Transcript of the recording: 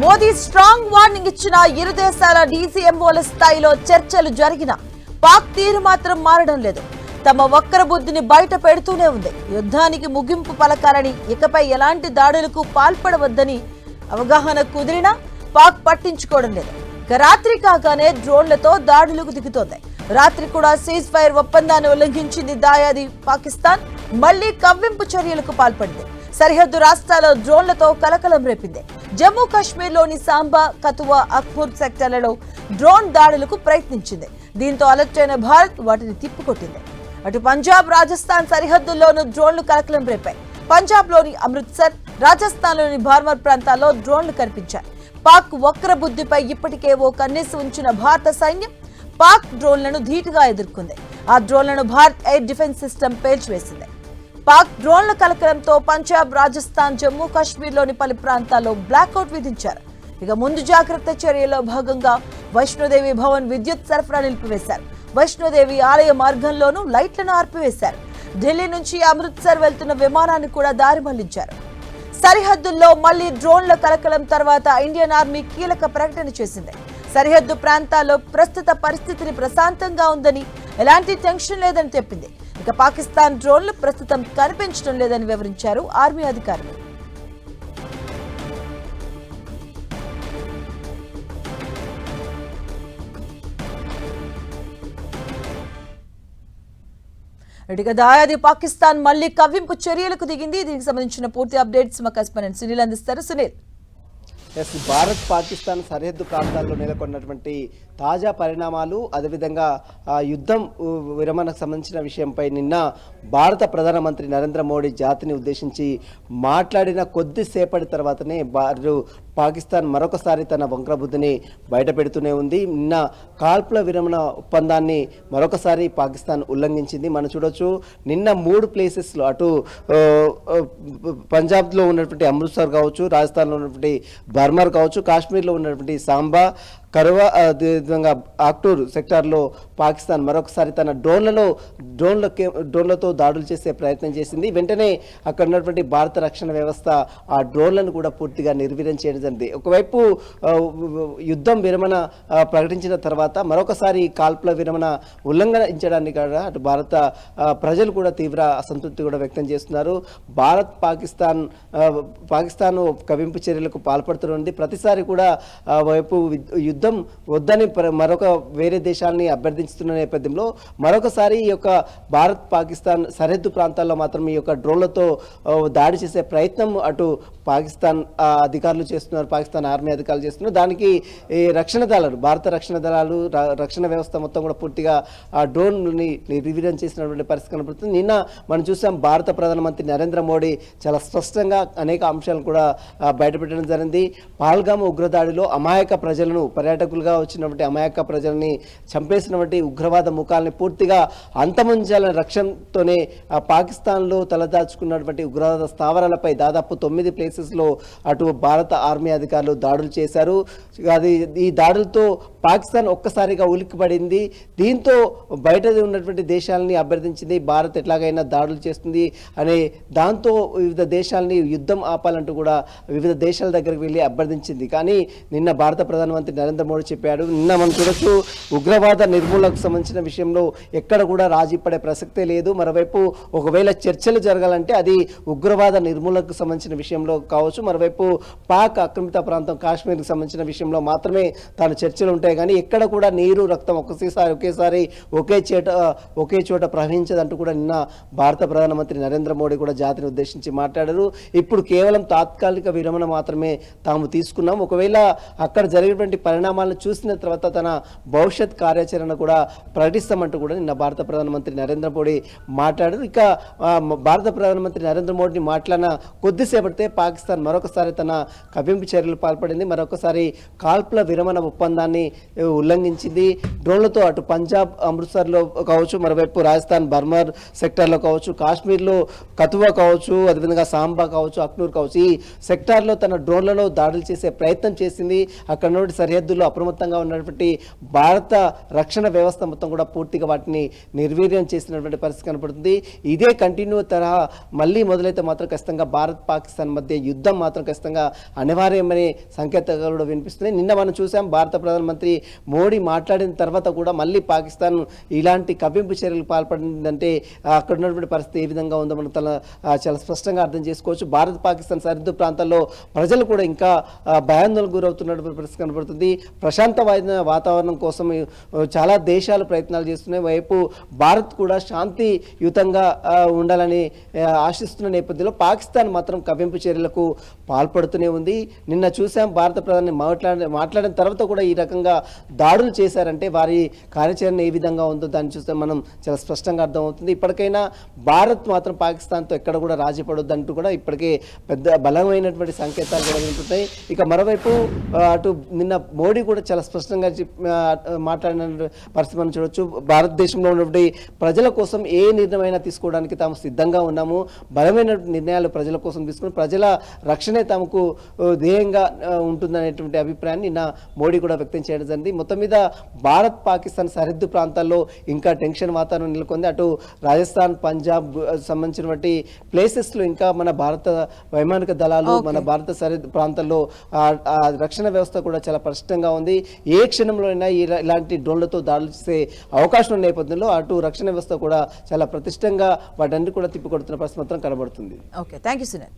Modi strong warning ఇచ్చిన ఇరు దేశాల డీసీఎంఓల స్థాయిలో చర్చలు జరిగిన పాక్ తీరు మాత్రం మారడం లేదు. తమ వక్ర బుద్ధిని బయట పెడుతూనే ఉంది. యుద్ధానికి ముగింపు పలకాలని, ఇకపై ఎలాంటి దాడులకు పాల్పడవద్దని అవగాహన కుదిరినా పాక్ పట్టించుకోవడం లేదు. రాత్రి కాగానే డ్రోన్లతో దాడులకు దిగుతోంది. రాత్రి కూడా సీజ్ ఫైర్ ఒప్పందాన్ని ఉల్లంఘించింది దాయాది పాకిస్తాన్. మళ్లీ కవ్వింపు చర్యలకు పాల్పడింది. సరిహద్దు రాష్ట్రాల డ్రోన్లతో కలకలం రేపింది. జమ్మూ కాశ్మీర్లోని సాంబా, కతువా, అఖ్మూర్ సెక్టర్లలో డ్రోన్ దాడులకు ప్రయత్నించింది. దీంతో అలర్ట్ అయిన భారత్ వాటిని తిప్పికొట్టింది. అటు పంజాబ్, రాజస్థాన్ సరిహద్దుల్లోనూ డ్రోన్లు కలకలం రేపాయి. పంజాబ్లోని అమృత్సర్, రాజస్థాన్లోని బార్మర్ ప్రాంతాల్లో డ్రోన్లు కనిపించాయి. పాక్ వక్ర బుద్ధిపై ఇప్పటికే ఓ కన్నేసి ఉంచిన భారత సైన్యం పాక్ డ్రోన్లను ధీటుగా ఎదుర్కొంది. ఆ డ్రోన్లను భారత్ ఎయిర్ డిఫెన్స్ సిస్టమ్ పేల్చివేసింది. పాక్ డ్రోన్ల కలకలంతో పంజాబ్, రాజస్థాన్, జమ్మూ కాశ్మీర్లోని పలు ప్రాంతాల్లో బ్లాక్అవుట్ విధించారు. ఇక ముందు జాగ్రత్త చర్యలో భాగంగా వైష్ణోదేవి భవన్ విద్యుత్ సరఫరా నిలిపివేశారు. వైష్ణోదేవి ఆలయ మార్గంలోనూ లైట్లను ఆర్పివేశారు. ఢిల్లీ నుంచి అమృత్సర్ వెళ్తున్న విమానాన్ని కూడా దారి మళ్లించారు. సరిహద్దుల్లో మళ్లీ డ్రోన్ల కలకలం తర్వాత ఇండియన్ ఆర్మీ కీలక ప్రకటన చేసింది. సరిహద్దు ప్రాంతాల్లో ప్రస్తుత పరిస్థితిని ప్రశాంతంగా ఉందని, ఎలాంటి టెన్షన్ లేదని చెప్పింది. ఇక పాకిస్తాన్ డ్రోన్లు ప్రస్తుతం కనిపించడం లేదని వివరించారు ఆర్మీ అధికారులు. ఇక దాయాది పాకిస్తాన్ మళ్లీ కవ్వింపు చర్యలకు దిగింది. దీనికి సంబంధించిన పూర్తి అప్డేట్స్ మా కరెస్పాండెంట్ సునీల్ అందిస్తారు. సునీల్, భారత్ పాకిస్తాన్ సరిహద్దు ప్రాంతాల్లో నెలకొన్నటువంటి తాజా పరిణామాలు, అదేవిధంగా యుద్ధం విరమణకు సంబంధించిన విషయంపై నిన్న భారత ప్రధానమంత్రి నరేంద్ర మోడీ జాతిని ఉద్దేశించి మాట్లాడిన కొద్దిసేపటి తర్వాతనే పాకిస్తాన్ మరొకసారి తన వంక్రబుద్ధిని బయటపెడుతూనే ఉంది. నిన్న కాల్పుల విరమణ ఒప్పందాన్ని మరొకసారి పాకిస్తాన్ ఉల్లంఘించింది. మనం చూడొచ్చు, నిన్న 3 ప్లేసెస్లో, అటు పంజాబ్లో ఉన్నటువంటి అమృత్సర్ కావచ్చు, రాజస్థాన్లో ఉన్నటువంటి బర్మర్ కావచ్చు, కాశ్మీర్లో ఉన్నటువంటి సాంబా, కరువా, అదేవిధంగా అఖ్మూర్ సెక్టార్లో పాకిస్తాన్ మరొకసారి తన డ్రోన్లతో దాడులు చేసే ప్రయత్నం చేసింది. వెంటనే అక్కడ ఉన్నటువంటి భారత రక్షణ వ్యవస్థ ఆ డ్రోన్లను కూడా పూర్తిగా నిర్వీర్యం చేయడం జరిగింది. ఒకవైపు యుద్ధం విరమణ ప్రకటించిన తర్వాత మరొకసారి కాల్పుల విరమణ ఉల్లంఘించడానికి కూడా అటు భారత ప్రజలు కూడా తీవ్ర అసంతృప్తి కూడా వ్యక్తం చేస్తున్నారు. భారత్ పాకిస్తాన్ కవింపు చర్యలకు పాల్పడుతున్నది. ప్రతిసారి కూడా వైపు యుద్ధం వద్దని మరొక వేరే దేశాలని అభ్యర్థించుతున్న నేపథ్యంలో మరొకసారి ఈ యొక్క భారత్ పాకిస్తాన్ సరిహద్దు ప్రాంతాల్లో మాత్రం ఈ యొక్క డ్రోన్లతో దాడి చేసే ప్రయత్నం అటు పాకిస్తాన్ అధికారులు చేస్తున్నారు, పాకిస్తాన్ ఆర్మీ అధికారులు చేస్తున్నారు. దానికి రక్షణ దళాలు, భారత రక్షణ దళాలు, రక్షణ వ్యవస్థ మొత్తం కూడా పూర్తిగా ఆ డ్రోన్ని నిర్వీర్యం చేసినటువంటి పరిస్థితి కనబడుతుంది. నిన్న మనం చూసాం, భారత ప్రధానమంత్రి నరేంద్ర మోడీ చాలా స్పష్టంగా అనేక అంశాలను కూడా బయటపెట్టడం జరిగింది. పహల్గామ్ ఉగ్రదాడిలో అమాయక ప్రజలను, పర్యాటకులుగా వచ్చినటువంటి అమాయక ప్రజల్ని చంపేసినటువంటి ఉగ్రవాద ముఖాలని పూర్తిగా అంతమొంచాలనే లక్ష్యంతోనే పాకిస్తాన్లో తలదాచుకున్నటువంటి ఉగ్రవాద స్థావరాలపై దాదాపు 9 ప్లేసెస్లో అటు భారత ఆర్మీ అధికారులు దాడులు చేశారు. ఈ దాడులతో పాకిస్తాన్ ఒక్కసారిగా ఉలిక్కిపడింది. దీంతో బయట ఉన్నటువంటి దేశాలని అభ్యర్థించింది, భారత్ ఎట్లాగైనా దాడులు చేస్తుంది అనే దాంతో వివిధ దేశాలని యుద్ధం ఆపాలంటూ కూడా వివిధ దేశాల దగ్గరికి వెళ్ళి అభ్యర్థించింది. కానీ నిన్న భారత ప్రధానమంత్రి నరేంద్ర మోడీ చెప్పాడు. నిన్న మనం చూడొచ్చు, ఉగ్రవాద నిర్మూలనకు సంబంధించిన విషయంలో ఎక్కడ కూడా రాజీ పడే ప్రసక్తే లేదు. మరోవైపు ఒకవేళ చర్చలు జరగాలంటే అది ఉగ్రవాద నిర్మూలనకు సంబంధించిన విషయంలో కావచ్చు, మరోవైపు పాక్ ఆక్రమిత ప్రాంతం కాశ్మీర్కి సంబంధించిన విషయంలో మాత్రమే తాను చర్చలు ఉంటాయి. కానీ ఎక్కడ కూడా నీరు, రక్తం ఒకేసారి ఒకే చోట ప్రవహించదంటూ కూడా నిన్న భారత ప్రధానమంత్రి నరేంద్ర మోడీ కూడా జాతిని ఉద్దేశించి మాట్లాడారు. ఇప్పుడు కేవలం తాత్కాలిక విరమణ మాత్రమే తాము తీసుకున్నాం. ఒకవేళ అక్కడ జరిగినటువంటి పరిణామాలను చూసిన తర్వాత తన భవిష్యత్ కార్యాచరణ కూడా ప్రకటిస్తామంటూ కూడా నిన్న భారత ప్రధానమంత్రి నరేంద్ర మోడీ మాట్లాడారు. ఇక భారత ప్రధానమంత్రి నరేంద్ర మోడీని మాట్లాడిన కొద్దిసేపటితే పాకిస్తాన్ మరొకసారి తన కవ్వింపు చర్యలు పాల్పడింది. మరొకసారి కాల్పుల విరమణ ఒప్పందాన్ని ఉల్లంఘించింది. డ్రోన్లతో అటు పంజాబ్ అమృత్సర్లో కావచ్చు, మరోవైపు రాజస్థాన్ బర్మర్ సెక్టార్లో కావచ్చు, కాశ్మీర్లో కతువా కావచ్చు, అదేవిధంగా సాంబా కావచ్చు, అక్నూర్ కావచ్చు, ఈ సెక్టార్లో తన డ్రోన్లలో దాడులు చేసే ప్రయత్నం చేసింది. అక్కడ నుండి సరిహద్దుల్లో అప్రమత్తంగా ఉన్నటువంటి భారత రక్షణ వ్యవస్థ మొత్తం కూడా పూర్తిగా వాటిని నిర్వీర్యం చేసినటువంటి పరిస్థితి కనపడుతుంది. ఇదే కంటిన్యూ తరహా మళ్ళీ మొదలైతే మాత్రం ఖచ్చితంగా భారత్ పాకిస్తాన్ మధ్య యుద్ధం మాత్రం ఖచ్చితంగా అనివార్యమనే సంకేతాలు కూడా వినిపిస్తున్నాయి. నిన్న మనం చూసాం భారత ప్రధానమంత్రి మోడీ మాట్లాడిన తర్వాత కూడా మళ్ళీ పాకిస్తాన్ ఇలాంటి కవ్వింపు చర్యలకు పాల్పడిందంటే అక్కడ ఉన్నటువంటి పరిస్థితి ఏ విధంగా ఉందో మనం చాలా స్పష్టంగా అర్థం చేసుకోవచ్చు. భారత్ పాకిస్తాన్ సరిహద్దు ప్రాంతాల్లో ప్రజలు కూడా ఇంకా భయాందోళనకు గురవుతున్నటువంటి పరిస్థితి కనబడుతుంది. ప్రశాంతమైన వాతావరణం కోసం చాలా దేశాలు ప్రయత్నాలు చేస్తున్నాయి. వైపు భారత్ కూడా శాంతియుతంగా ఉండాలని ఆశిస్తున్న నేపథ్యంలో పాకిస్తాన్ మాత్రం కవ్వింపు చర్యలకు పాల్పడుతూనే ఉంది. నిన్న చూసాం భారత ప్రధాని మాట్లాడిన తర్వాత కూడా ఈ రకంగా దాడులు చేశారంటే వారి కార్యాచరణ ఏ విధంగా ఉందో దాన్ని చూస్తే మనం చాలా స్పష్టంగా అర్థమవుతుంది. ఇప్పటికైనా భారత్ మాత్రం పాకిస్తాన్తో ఎక్కడ కూడా రాజీ పడొద్దంటూ కూడా ఇప్పటికే పెద్ద బలమైనటువంటి సంకేతాలు కూడా వింటున్నాయి. ఇక మరోవైపు అటు నిన్న మోడీ కూడా చాలా స్పష్టంగా మాట్లాడిన పరిస్థితి మనం చూడొచ్చు. భారతదేశంలో ఉన్నటువంటి ప్రజల కోసం ఏ నిర్ణయమైనా తీసుకోవడానికి తాము సిద్ధంగా ఉన్నాము, బలమైన నిర్ణయాలు ప్రజల కోసం తీసుకుని ప్రజల రక్షణే తమకు ధ్యేయంగా ఉంటుందనేటువంటి అభిప్రాయాన్ని నిన్న మోడీ కూడా వ్యక్తం చేయడం జరిగింది. మొత్తం మీద భారత్ పాకిస్తాన్ సరిహద్దు ప్రాంతాల్లో ఇంకా టెన్షన్ వాతావరణం నెలకొంది. అటు రాజస్థాన్ పంజాబ్ సంబంధించినటువంటి ప్లేసెస్లో ఇంకా మన భారత వైమానిక దళాలు మన భారత సరిహద్దు ప్రాంతాల్లో రక్షణ వ్యవస్థ కూడా చాలా పరిష్టంగా ఉంది. ఏ క్షణంలో అయినా ఇలాంటి డ్రోన్లతో దాడులు చేసే అవకాశం ఉన్న నేపథ్యంలో అటు రక్షణ వ్యవస్థ కూడా చాలా ప్రతిష్టంగా వాటన్ని కూడా తిప్పికొడుతున్న పరిస్థితి మాత్రం కనబడుతుంది. Okay, thank you Sunil.